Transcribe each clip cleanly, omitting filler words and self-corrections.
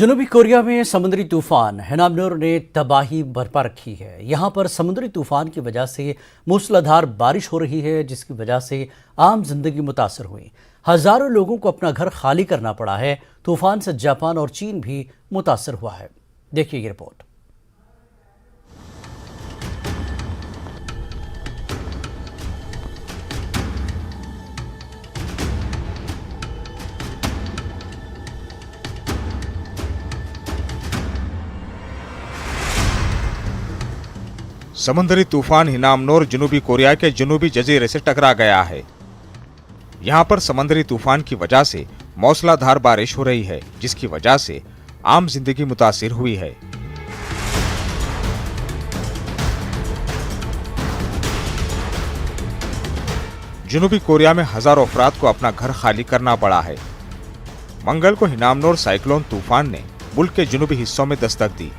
जनूबी कोरिया में समुद्री तूफान हिनामनोर ने तबाही बरपा रखी है। यहाँ पर समुद्री तूफान की वजह से मूसलाधार बारिश हो रही है, जिसकी वजह से आम जिंदगी मुतासर हुई। हजारों लोगों को अपना घर खाली करना पड़ा है। तूफान से जापान और चीन भी मुतासर हुआ है। देखिए ये रिपोर्ट। समुद्री तूफान हिनामनोर जनूबी कोरिया के जनूबी जजीरे से टकरा गया है। यहाँ पर समुद्री तूफान की वजह से मौसलाधार बारिश हो रही है, जिसकी वजह से आम जिंदगी मुतासिर हुई है। जनूबी कोरिया में हजारों अफराद को अपना घर खाली करना पड़ा है। मंगल को हिनामनोर साइक्लोन तूफान ने मुल्क के जनूबी हिस्सों में दस्तक दी।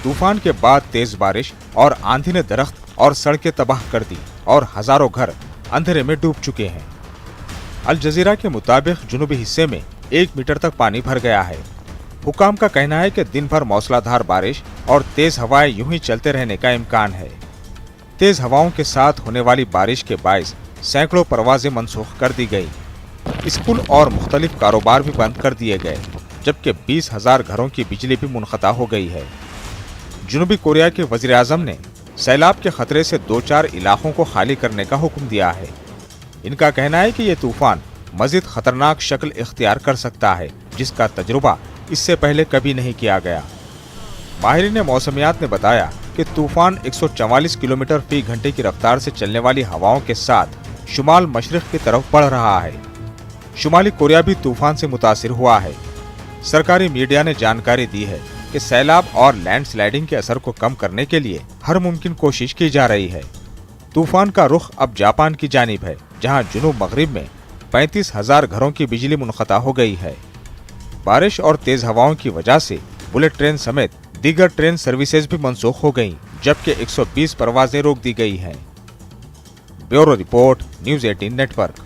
तूफान के बाद तेज बारिश और आंधी ने दरख्त और सड़कें तबाह कर दी और हजारों घर अंधेरे में डूब चुके हैं। अल जजीरा के मुताबिक जनूबी हिस्से में 1 मीटर तक पानी भर गया है। हुकाम का कहना है कि दिन भर मौसलाधार बारिश और तेज हवाएं यूं ही चलते रहने का इम्कान है। तेज हवाओं के साथ होने वाली बारिश के बायस सैकड़ों परवाजें मनसूख कर दी गई। स्कूल और मुख्तलिफ कारोबार भी बंद कर दिए गए, जबकि 20,000 घरों की बिजली भी मुनक़ता हो गई है। जनूबी कोरिया के वज़ीर आज़म ने सैलाब के खतरे से 2-4 इलाकों को खाली करने का हुक्म दिया है। इनका कहना है कि ये तूफान मज़ीद खतरनाक शक्ल इख्तियार कर सकता है, जिसका तजुर्बा इससे पहले कभी नहीं किया गया। माहिरीन मौसमियात ने बताया कि तूफान 144 किलोमीटर फी घंटे की रफ्तार से चलने वाली हवाओं के साथ शुमाल मशरिक की तरफ बढ़ रहा है। शुमाली कोरिया भी तूफान से मुतासिर हुआ है। सरकारी मीडिया ने जानकारी दी है कि सैलाब और लैंडस्लाइडिंग के असर को कम करने के लिए हर मुमकिन कोशिश की जा रही है। तूफान का रुख अब जापान की जानिब है, जहां जुनूब मगरिब में 35,000 घरों की बिजली मुनक़ता हो गई है। बारिश और तेज हवाओं की वजह से बुलेट ट्रेन समेत दीगर ट्रेन सर्विसेज भी मनसूख हो गयी, जबकि 120 परवाजें रोक दी गई हैं। Bureau report, news 18 network.